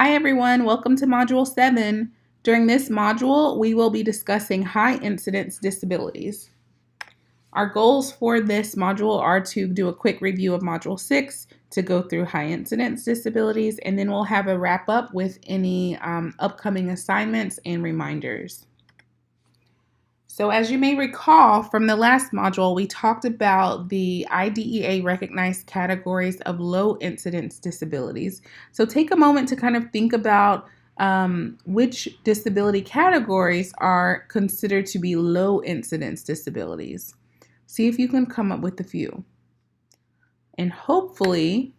Hi everyone, welcome to Module 7. During this module, we will be discussing high incidence disabilities. Our goals for this module are to do a quick review of Module 6, to go through high incidence disabilities, and then we'll have a wrap up with any upcoming assignments and reminders. So as you may recall from the last module, we talked about the IDEA recognized categories of low incidence disabilities. So take a moment to kind of think about which disability categories are considered to be low incidence disabilities. See if you can come up with a few. And hopefully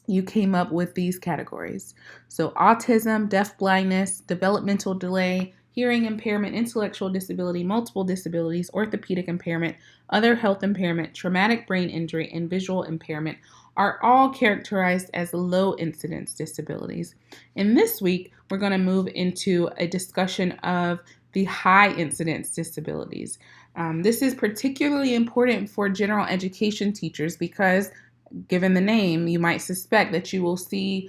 you came up with these categories. So autism, deafblindness, developmental delay, hearing impairment, intellectual disability, multiple disabilities, orthopedic impairment, other health impairment, traumatic brain injury, and visual impairment are all characterized as low incidence disabilities. And this week, we're going to move into a discussion of the high incidence disabilities. This is particularly important for general education teachers because given the name, you might suspect that you will see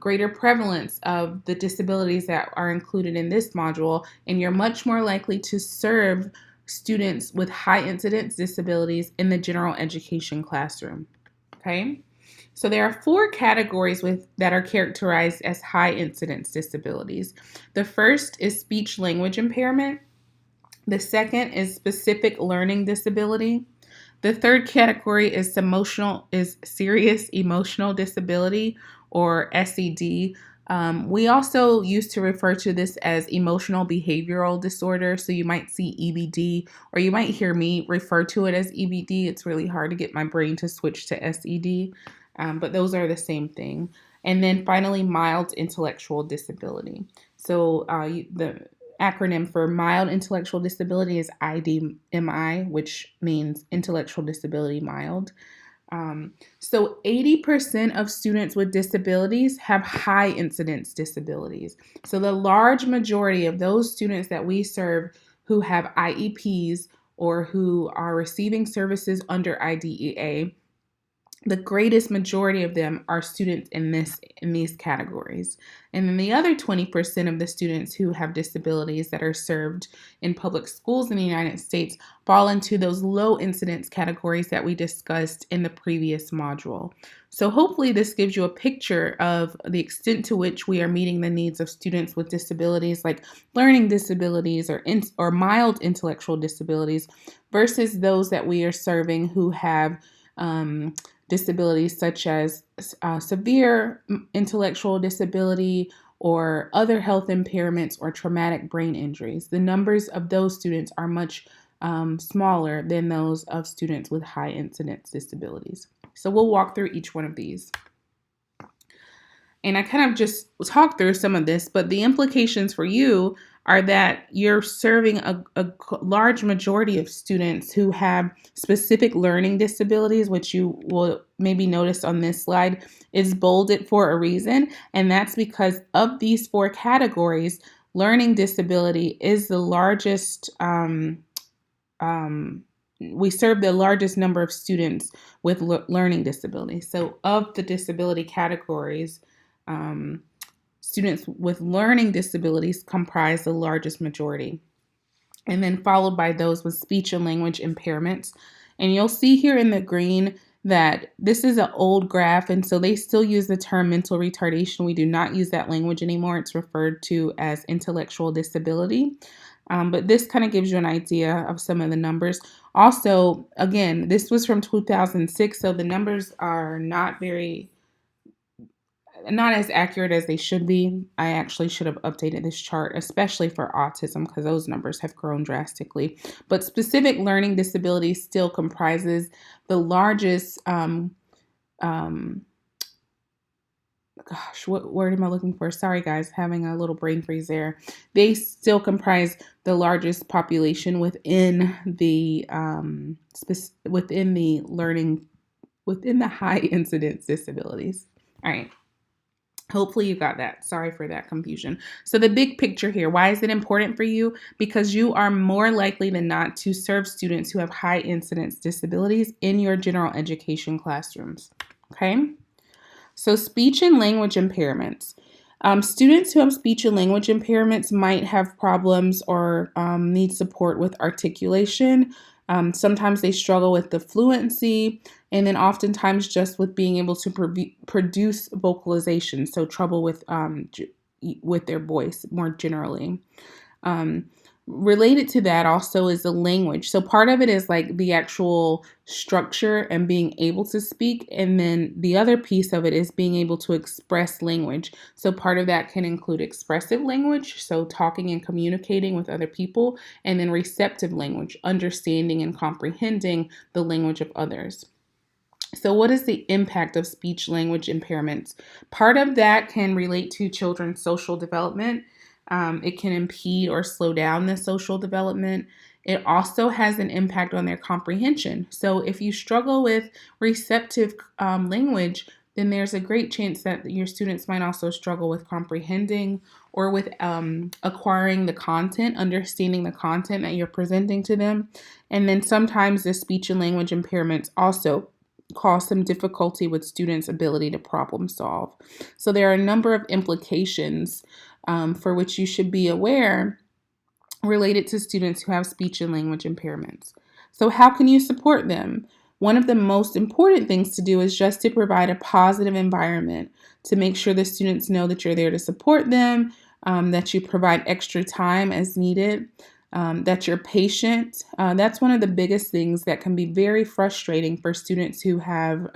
greater prevalence of the disabilities that are included in this module, and you're much more likely to serve students with high incidence disabilities in the general education classroom. Okay, so there are four categories that are characterized as high incidence disabilities. The first is speech language impairment. The second is specific learning disability. The third category is serious emotional disability, or SED. We also used to refer to this as emotional behavioral disorder. So you might see EBD, or you might hear me refer to it as EBD. It's really hard to get my brain to switch to SED, but those are the same thing. And then finally, mild intellectual disability. So the acronym for mild intellectual disability is IDMI, which means intellectual disability mild. So 80% of students with disabilities have high incidence disabilities. So the large majority of those students that we serve who have IEPs or who are receiving services under IDEA, the greatest majority of them are students in these categories. And then the other 20% of the students who have disabilities that are served in public schools in the United States fall into those low incidence categories that we discussed in the previous module. So hopefully this gives you a picture of the extent to which we are meeting the needs of students with disabilities like learning disabilities or mild intellectual disabilities versus those that we are serving who have disabilities such as severe intellectual disability or other health impairments or traumatic brain injuries. The numbers of those students are much smaller than those of students with high incidence disabilities. So we'll walk through each one of these. And I kind of just talked through some of this, but the implications for you are that you're serving a large majority of students who have specific learning disabilities, which you will maybe notice on this slide is bolded for a reason. And that's because of these four categories, learning disability is the largest, we serve the largest number of students with learning disabilities. So of the disability categories, students with learning disabilities comprise the largest majority, and then followed by those with speech and language impairments. And you'll see here in the green that this is an old graph, and so they still use the term mental retardation. We do not use that language anymore. It's referred to as intellectual disability. But this kind of gives you an idea of some of the numbers. Also, again, this was from 2006, so the numbers are not as accurate as they should be. I actually should have updated this chart, especially for autism, because those numbers have grown drastically. But specific learning disability still comprises the largest, what word am I looking for? Sorry, guys, having a little brain freeze there. They still comprise the largest population within the high incidence disabilities. All right. Hopefully you got that. Sorry for that confusion. So the big picture here, why is it important for you? Because you are more likely than not to serve students who have high incidence disabilities in your general education classrooms. Okay? So speech and language impairments. Students who have speech and language impairments might have problems or need support with articulation. Sometimes they struggle with the fluency, and then oftentimes just with being able to produce vocalization, so trouble with their voice more generally. Um, Related to that also is the language. So part of it is like the actual structure and being able to speak. And then the other piece of it is being able to express language. So part of that can include expressive language, so talking and communicating with other people, and then receptive language, understanding and comprehending the language of others. So, what is the impact of speech language impairments? Part of that can relate to children's social development. It can impede or slow down the social development. It also has an impact on their comprehension. So, if you struggle with receptive language, then there's a great chance that your students might also struggle with comprehending or with acquiring the content, understanding the content that you're presenting to them. And then sometimes the speech and language impairments also cause some difficulty with students' ability to problem solve. So there are a number of implications for which you should be aware related to students who have speech and language impairments. So how can you support them? One of the most important things to do is just to provide a positive environment to make sure the students know that you're there to support them, that you provide extra time as needed, that you're patient. That's one of the biggest things that can be very frustrating for students who have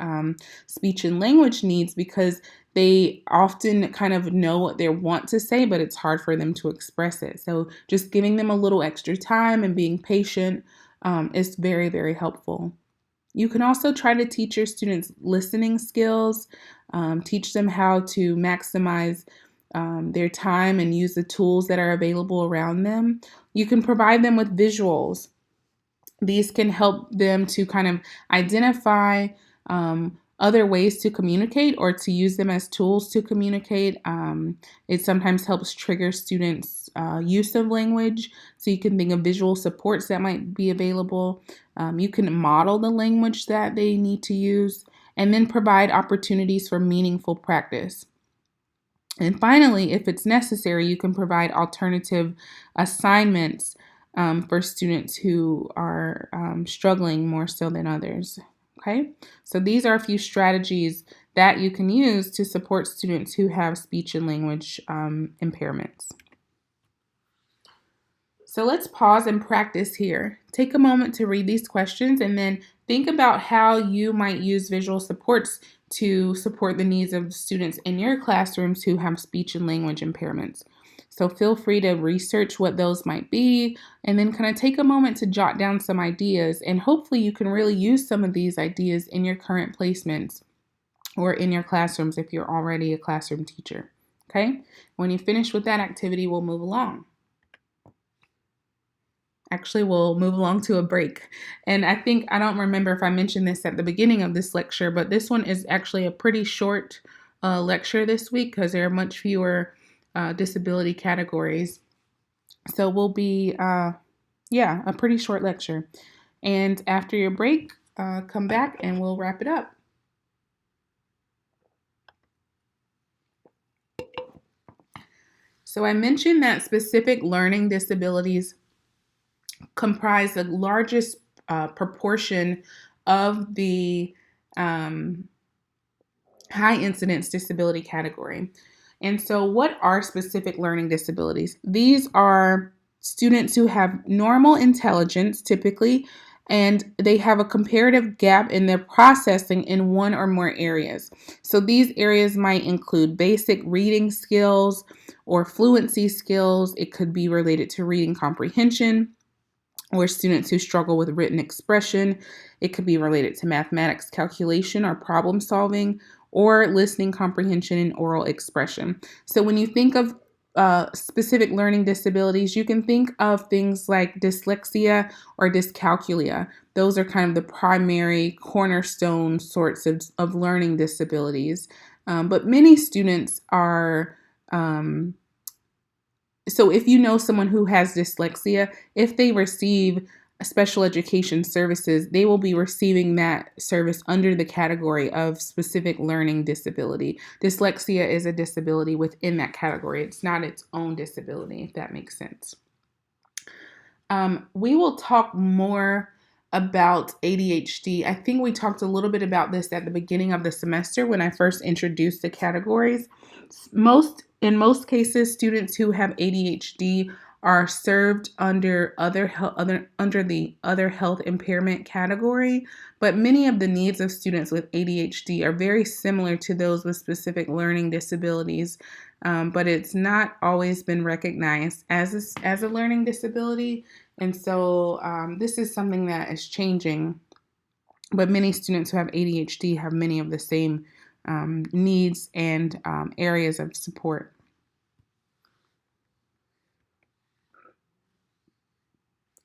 speech and language needs, because they often kind of know what they want to say, but it's hard for them to express it. So just giving them a little extra time and being patient is very, very helpful. You can also try to teach your students listening skills, teach them how to maximize their time and use the tools that are available around them. You can provide them with visuals. These can help them to kind of identify other ways to communicate or to use them as tools to communicate. It sometimes helps trigger students' use of language. So you can think of visual supports that might be available. You can model the language that they need to use, and then provide opportunities for meaningful practice. And finally, if it's necessary, you can provide alternative assignments for students who are struggling more so than others. Okay, so these are a few strategies that you can use to support students who have speech and language impairments. So let's pause and practice here. Take a moment to read these questions and then think about how you might use visual supports to support the needs of students in your classrooms who have speech and language impairments. So feel free to research what those might be and then kind of take a moment to jot down some ideas, and hopefully you can really use some of these ideas in your current placements or in your classrooms if you're already a classroom teacher. Okay? When you finish with that activity, we'll move along. Actually, we'll move along to a break. And I don't remember if I mentioned this at the beginning of this lecture, but this one is actually a pretty short lecture this week because there are much fewer disability categories. So we'll be, a pretty short lecture. And after your break, come back and we'll wrap it up. So I mentioned that specific learning disabilities comprise the largest proportion of the high incidence disability category. And so what are specific learning disabilities? These are students who have normal intelligence typically, and they have a comparative gap in their processing in one or more areas. So these areas might include basic reading skills or fluency skills. It could be related to reading comprehension, or students who struggle with written expression. It could be related to mathematics calculation or problem solving, or listening comprehension and oral expression. So when you think of specific learning disabilities, you can think of things like dyslexia or dyscalculia. Those are kind of the primary cornerstone sorts of learning disabilities. But many students are so if you know someone who has dyslexia, if they receive special education services, they will be receiving that service under the category of specific learning disability. Dyslexia is a disability within that category. It's not its own disability, if that makes sense. We will talk more about ADHD. I think we talked a little bit about this at the beginning of the semester when I first introduced the categories. In most cases, students who have ADHD are served under the other health impairment category, but many of the needs of students with ADHD are very similar to those with specific learning disabilities, but it's not always been recognized as a learning disability. And so this is something that is changing, but many students who have ADHD have many of the same needs and areas of support.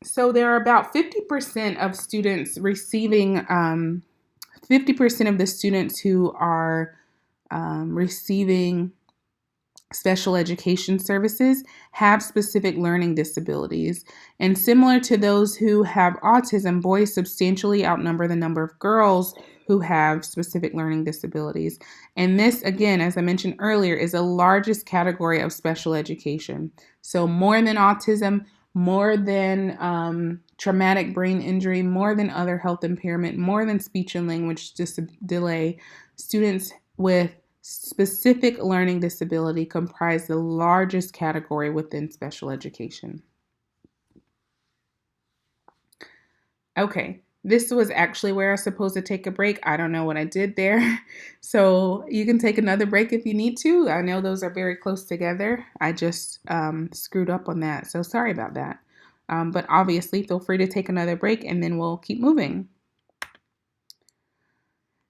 So there are about 50% of students receiving, 50% of the students who are receiving special education services have specific learning disabilities. And similar to those who have autism, boys substantially outnumber the number of girls who have specific learning disabilities. And this, again, as I mentioned earlier, is the largest category of special education. So more than autism, more than traumatic brain injury, more than other health impairment, more than speech and language delay, students with specific learning disability comprise the largest category within special education. Okay, this was actually where I was supposed to take a break. I don't know what I did there. So you can take another break if you need to. I know those are very close together. I just screwed up on that. So sorry about that. But obviously, feel free to take another break and then we'll keep moving.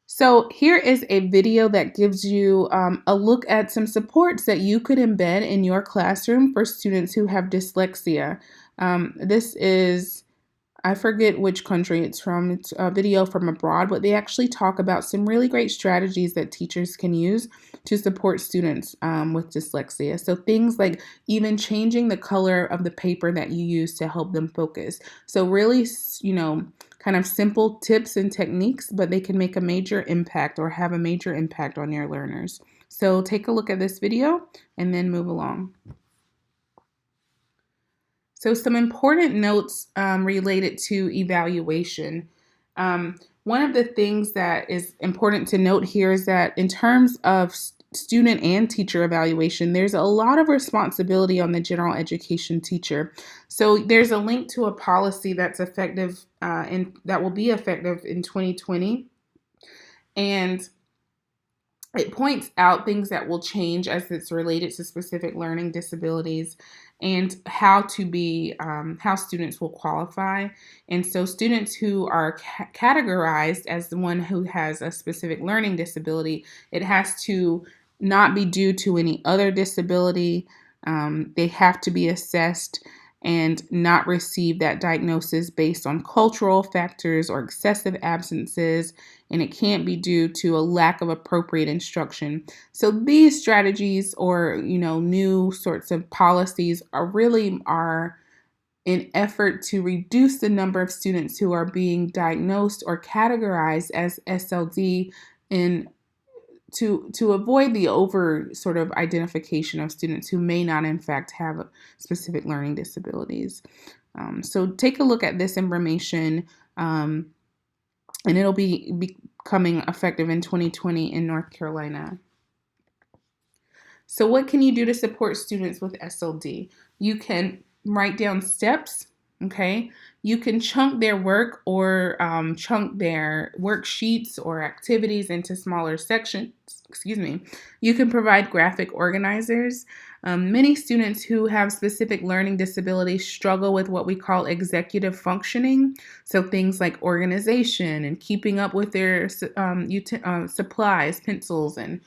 So here is a video that gives you a look at some supports that you could embed in your classroom for students who have dyslexia. This is, I forget which country it's from. It's a video from abroad, but they actually talk about some really great strategies that teachers can use to support students with dyslexia. So things like even changing the color of the paper that you use to help them focus. So really, kind of simple tips and techniques, but they can make a major impact or have a major impact on your learners. So take a look at this video and then move along. So some important notes related to evaluation. One of the things that is important to note here is that in terms of student and teacher evaluation, there's a lot of responsibility on the general education teacher. So there's a link to a policy that's effective and that will be effective in 2020. And it points out things that will change as it's related to specific learning disabilities and how students will qualify. And so students who are categorized as the one who has a specific learning disability, it has to not be due to any other disability. They have to be assessed and not receive that diagnosis based on cultural factors or excessive absences, and it can't be due to a lack of appropriate instruction. So these strategies or new sorts of policies are an effort to reduce the number of students who are being diagnosed or categorized as SLD and to avoid the over sort of identification of students who may not in fact have specific learning disabilities. So take a look at this information and it'll be becoming effective in 2020 in North Carolina. So what can you do to support students with SLD? You can write down steps. Okay, you can chunk their work or chunk their worksheets or activities into smaller sections. You can provide graphic organizers. Many students who have specific learning disabilities struggle with what we call executive functioning. So things like organization and keeping up with their supplies, pencils, and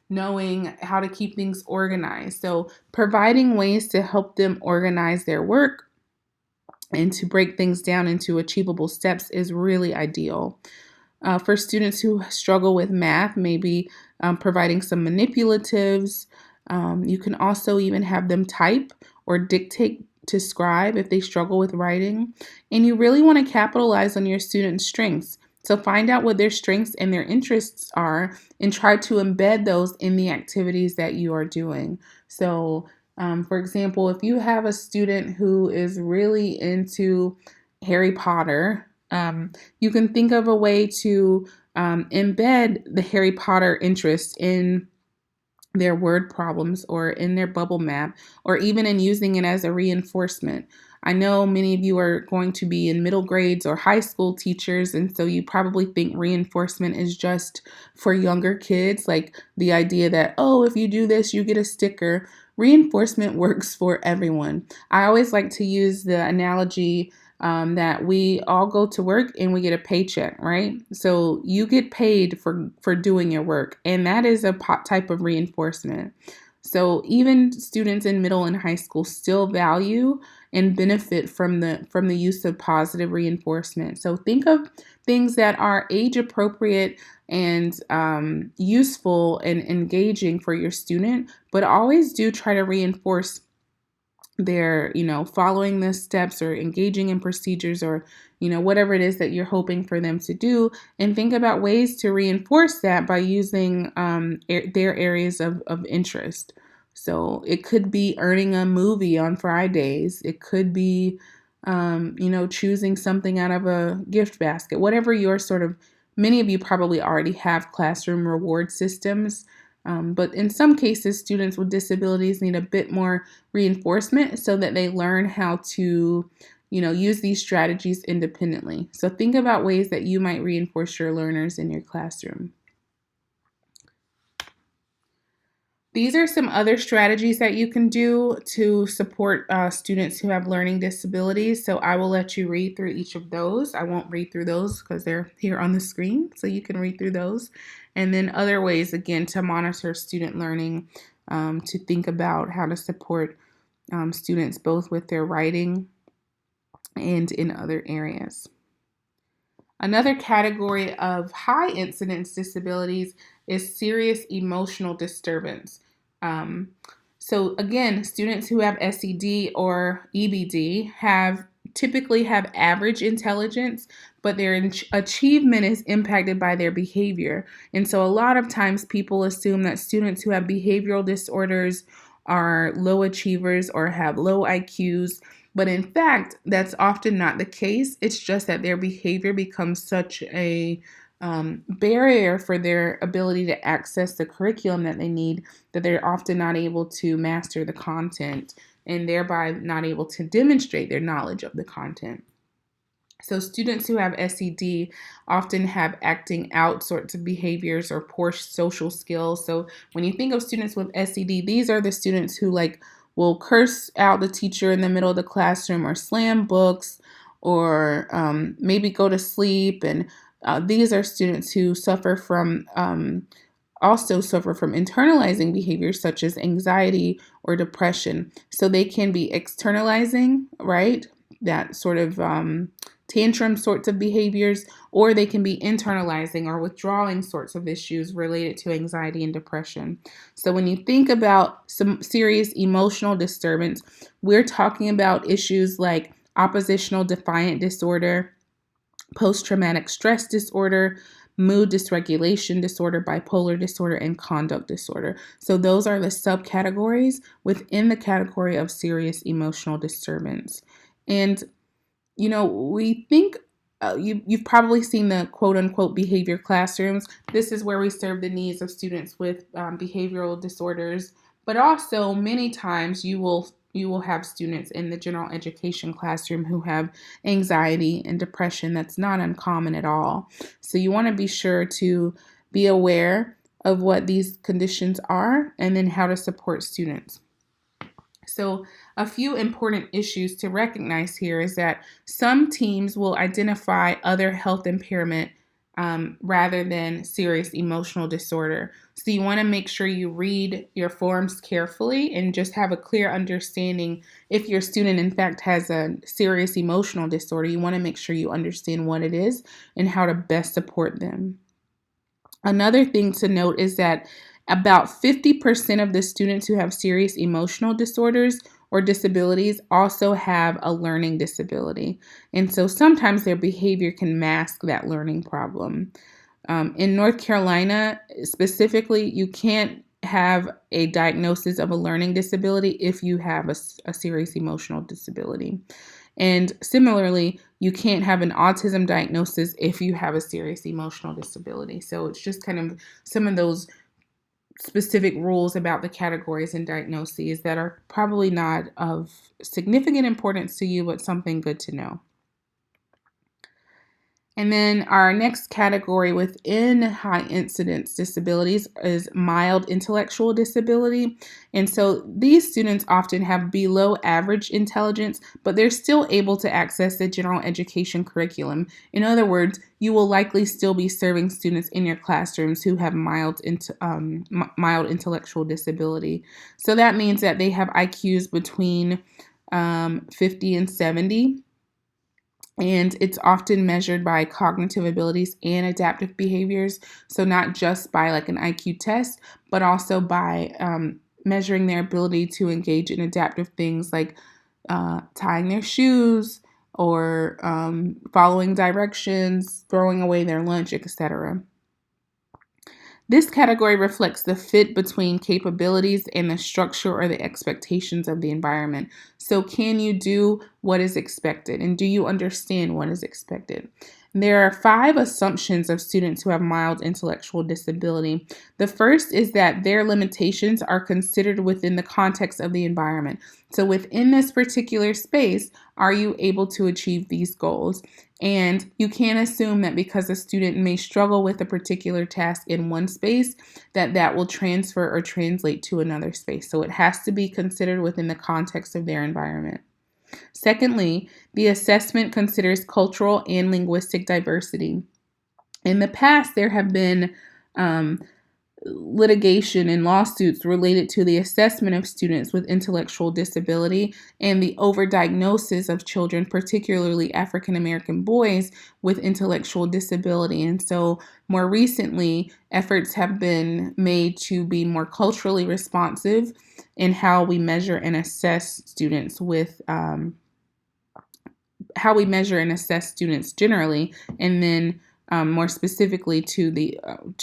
knowing how to keep things organized. So providing ways to help them organize their work and to break things down into achievable steps is really ideal. For students who struggle with math, maybe providing some manipulatives. You can also even have them type or dictate to scribe if they struggle with writing. And you really want to capitalize on your students' strengths. So find out what their strengths and their interests are and try to embed those in the activities that you are doing. So, for example, if you have a student who is really into Harry Potter, you can think of a way to embed the Harry Potter interest in their word problems or in their bubble map, or even in using it as a reinforcement. I know many of you are going to be in middle grades or high school teachers, and so you probably think reinforcement is just for younger kids, like the idea that, oh, if you do this, you get a sticker. Reinforcement works for everyone. I always like to use the analogy that we all go to work and we get a paycheck, right? So you get paid for doing your work, and that is a type of reinforcement. So even students in middle and high school still value and benefit from the use of positive reinforcement. So think of things that are age appropriate and useful and engaging for your student, but always do try to reinforce their, following the steps or engaging in procedures or, whatever it is that you're hoping for them to do. And think about ways to reinforce that by using their areas of interest. So it could be earning a movie on Fridays. It could be, choosing something out of a gift basket, whatever your many of you probably already have classroom reward systems. But in some cases, students with disabilities need a bit more reinforcement so that they learn how to, use these strategies independently. So think about ways that you might reinforce your learners in your classroom. These are some other strategies that you can do to support students who have learning disabilities. So I will let you read through each of those. I won't read through those because they're here on the screen, so you can read through those. And then other ways, again, to monitor student learning, to think about how to support students both with their writing and in other areas. Another category of high incidence disabilities is serious emotional disturbance. Um, so again, students who have SED or EBD typically have average intelligence, but their achievement is impacted by their behavior. And so a lot of times people assume that students who have behavioral disorders are low achievers or have low IQs. But in fact, that's often not the case. It's just that their behavior becomes such a barrier for their ability to access the curriculum that they need that they're often not able to master the content and thereby not able to demonstrate their knowledge of the content. So students who have SED often have acting out sorts of behaviors or poor social skills. So when you think of students with SED, these are the students who will curse out the teacher in the middle of the classroom or slam books or maybe go to sleep. And these are students who also suffer from internalizing behaviors such as anxiety or depression. So they can be externalizing, right? That sort of tantrum sorts of behaviors, or they can be internalizing or withdrawing sorts of issues related to anxiety and depression. So when you think about some serious emotional disturbance, we're talking about issues like oppositional defiant disorder, post-traumatic stress disorder, mood dysregulation disorder, bipolar disorder, and conduct disorder. So those are the subcategories within the category of serious emotional disturbance. And we think you've probably seen the quote unquote behavior classrooms. This is where we serve the needs of students with behavioral disorders, but also many times you will have students in the general education classroom who have anxiety and depression. That's not uncommon at all. So you want to be sure to be aware of what these conditions are and then how to support students. So a few important issues to recognize here is that some teams will identify other health impairment rather than serious emotional disorder. So you want to make sure you read your forms carefully and just have a clear understanding. If your student in fact has a serious emotional disorder, you want to make sure you understand what it is and how to best support them. Another thing to note is that about 50% of the students who have serious emotional disorders or disabilities also have a learning disability. And so sometimes their behavior can mask that learning problem. In North Carolina, specifically, you can't have a diagnosis of a learning disability if you have a serious emotional disability. And similarly, you can't have an autism diagnosis if you have a serious emotional disability. So it's just kind of some of those specific rules about the categories and diagnoses that are probably not of significant importance to you, but something good to know. And then our next category within high incidence disabilities is mild intellectual disability. And so these students often have below average intelligence, but they're still able to access the general education curriculum. In other words, you will likely still be serving students in your classrooms who have mild intellectual disability. So that means that they have IQs between 50 and 70. And it's often measured by cognitive abilities and adaptive behaviors. So not just by like an IQ test, but also by measuring their ability to engage in adaptive things like tying their shoes or following directions, throwing away their lunch, etc. This category reflects the fit between capabilities and the structure or the expectations of the environment. So can you do what is expected? And do you understand what is expected? There are 5 assumptions of students who have mild intellectual disability. The first is that their limitations are considered within the context of the environment. So within this particular space, are you able to achieve these goals? And you can't assume that because a student may struggle with a particular task in one space, that will transfer or translate to another space. So it has to be considered within the context of their environment. Secondly, the assessment considers cultural and linguistic diversity. In the past, there have been litigation and lawsuits related to the assessment of students with intellectual disability and the overdiagnosis of children, particularly African American boys with intellectual disability. And so more recently, efforts have been made to be more culturally responsive in how we measure and assess students with how we measure and assess students generally, and then more specifically to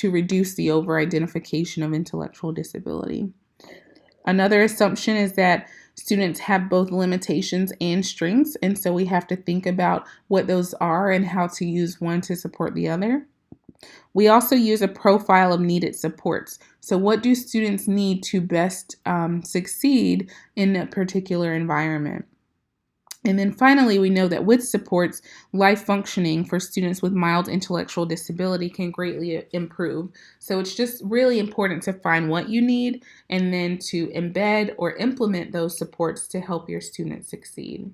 reduce the over-identification of intellectual disability. Another assumption is that students have both limitations and strengths, and so we have to think about what those are and how to use one to support the other. We also use a profile of needed supports. So what do students need to best succeed in a particular environment? And then finally, we know that with supports, life functioning for students with mild intellectual disability can greatly improve. So it's just really important to find what you need and then to embed or implement those supports to help your students succeed.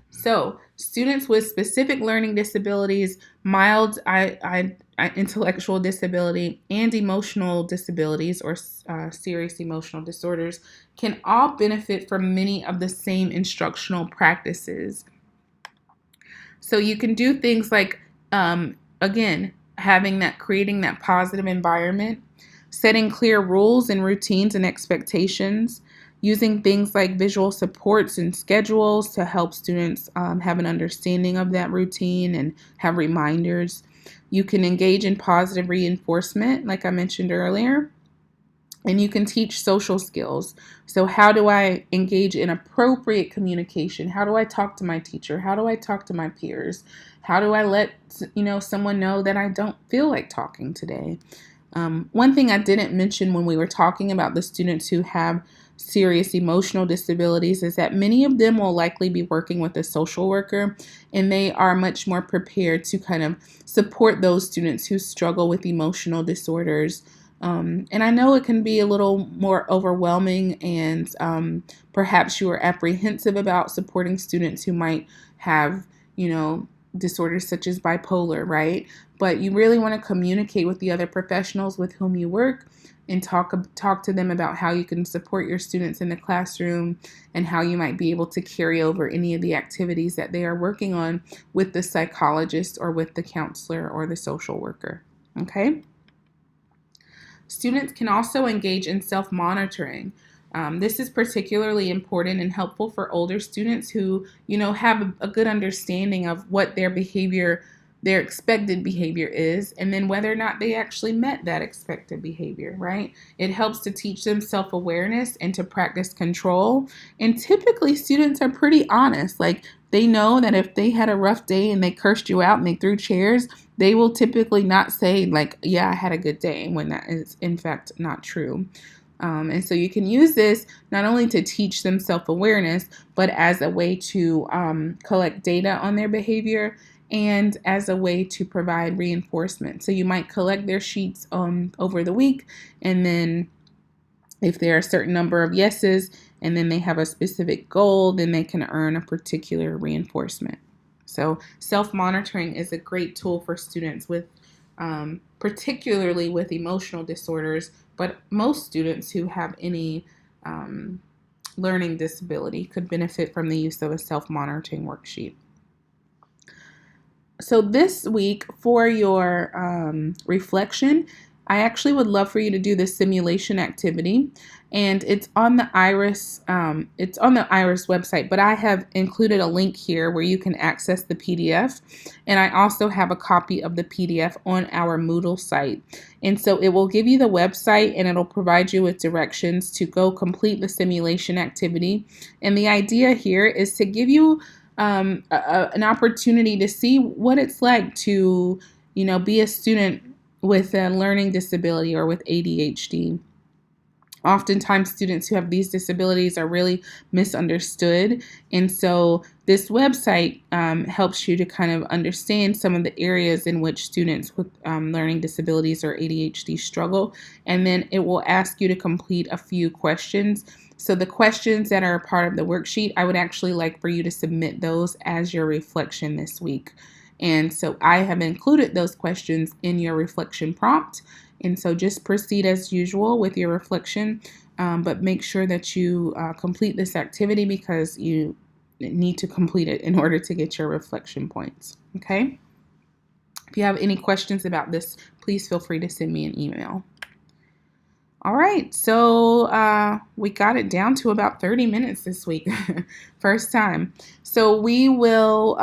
So students with specific learning disabilities, mild intellectual disability, and emotional disabilities or serious emotional disorders can all benefit from many of the same instructional practices. So you can do things like, again, creating that positive environment, setting clear rules and routines and expectations, using things like visual supports and schedules to help students have an understanding of that routine and have reminders. You can engage in positive reinforcement, like I mentioned earlier, and you can teach social skills. So how do I engage in appropriate communication? How do I talk to my teacher? How do I talk to my peers? How do I let someone know that I don't feel like talking today? One thing I didn't mention when we were talking about the students who have serious emotional disabilities is that many of them will likely be working with a social worker, and they are much more prepared to kind of support those students who struggle with emotional disorders. And I know it can be a little more overwhelming, and perhaps you are apprehensive about supporting students who might have, disorders such as bipolar, right? But you really want to communicate with the other professionals with whom you work and talk to them about how you can support your students in the classroom and how you might be able to carry over any of the activities that they are working on with the psychologist or with the counselor or the social worker. Okay? Students can also engage in self-monitoring. This is particularly important and helpful for older students who, have a good understanding of what their expected behavior is, and then whether or not they actually met that expected behavior, right? It helps to teach them self-awareness and to practice control. And typically students are pretty honest. Like, they know that if they had a rough day and they cursed you out and they threw chairs, they will typically not say like, yeah, I had a good day, when that is in fact not true. And so you can use this not only to teach them self-awareness, but as a way to collect data on their behavior and as a way to provide reinforcement. So you might collect their sheets over the week, and then if there are a certain number of yeses and then they have a specific goal, then they can earn a particular reinforcement. So self-monitoring is a great tool for students with particularly with emotional disorders, but most students who have any learning disability could benefit from the use of a self-monitoring worksheet. So this week for your reflection, I actually would love for you to do this simulation activity, and it's on the IRIS. It's on the IRIS website, but I have included a link here where you can access the PDF, and I also have a copy of the PDF on our Moodle site. And so it will give you the website, and it'll provide you with directions to go complete the simulation activity. And the idea here is to give you an opportunity to see what it's like to, be a student with a learning disability or with ADHD. Oftentimes students who have these disabilities are really misunderstood. And so this website helps you to kind of understand some of the areas in which students with learning disabilities or ADHD struggle. And then it will ask you to complete a few questions. So the questions that are a part of the worksheet, I would actually like for you to submit those as your reflection this week. And so I have included those questions in your reflection prompt. And so just proceed as usual with your reflection, but make sure that you complete this activity because you need to complete it in order to get your reflection points. Okay? If you have any questions about this, please feel free to send me an email. All right, so we got it down to about 30 minutes this week, first time. So we will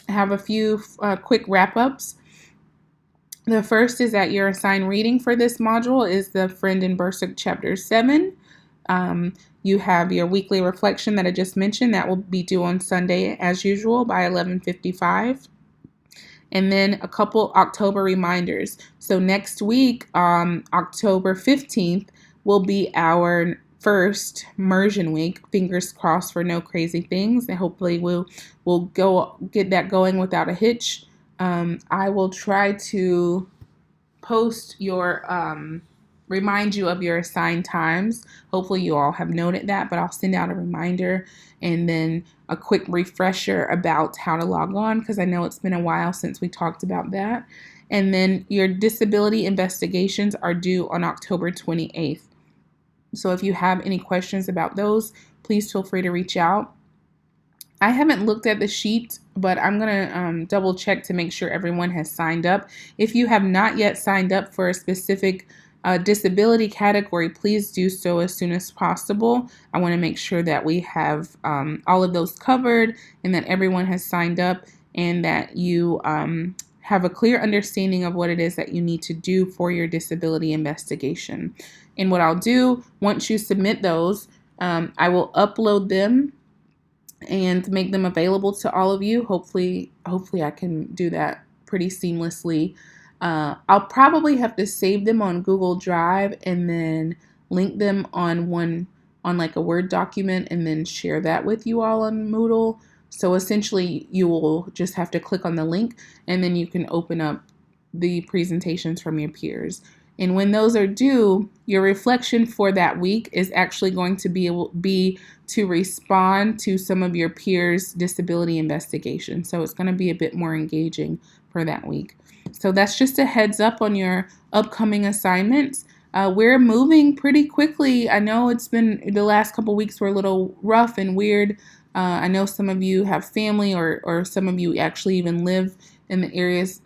have a few quick wrap-ups. The first is that your assigned reading for this module is the Friend and Bursic Chapter 7. You have your weekly reflection that I just mentioned. That will be due on Sunday as usual by 11:55. And then a couple October reminders. So next week, October 15th, will be our first immersion week. Fingers crossed for no crazy things. And hopefully we'll go get that going without a hitch. I will try to post remind you of your assigned times. Hopefully you all have noted that, but I'll send out a reminder and then a quick refresher about how to log on, because I know it's been a while since we talked about that. And then your disability investigations are due on October 28th. So if you have any questions about those, please feel free to reach out. I haven't looked at the sheet, but I'm going to double check to make sure everyone has signed up. If you have not yet signed up for a specific disability category, please do so as soon as possible. I want to make sure that we have all of those covered and that everyone has signed up and that you have a clear understanding of what it is that you need to do for your disability investigation. And what I'll do, once you submit those, I will upload them and make them available to all of you. Hopefully I can do that pretty seamlessly. I'll probably have to save them on Google Drive and then link them on like a Word document and then share that with you all on Moodle. So essentially you will just have to click on the link and then you can open up the presentations from your peers. And when those are due, your reflection for that week is actually going to be to respond to some of your peers' disability investigation. So it's going to be a bit more engaging for that week. So that's just a heads up on your upcoming assignments. We're moving pretty quickly. I know it's been the last couple weeks were a little rough and weird. I know some of you have family or some of you actually even live in the areas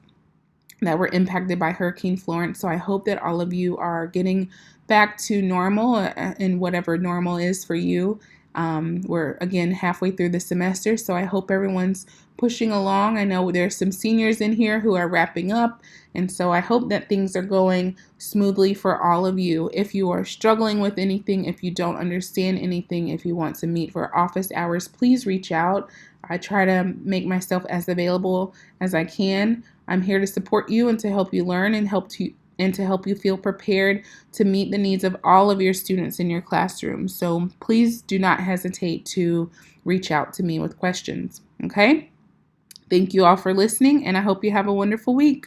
that were impacted by Hurricane Florence. So I hope that all of you are getting back to normal and whatever normal is for you. We're again halfway through the semester, so I hope everyone's pushing along. I know there's some seniors in here who are wrapping up, and so I hope that things are going smoothly for all of you. If you are struggling with anything, if you don't understand anything, if you want to meet for office hours, please reach out. I try to make myself as available as I can. I'm here to support you and to help you learn and to help you feel prepared to meet the needs of all of your students in your classroom. So please do not hesitate to reach out to me with questions, okay? Thank you all for listening, and I hope you have a wonderful week.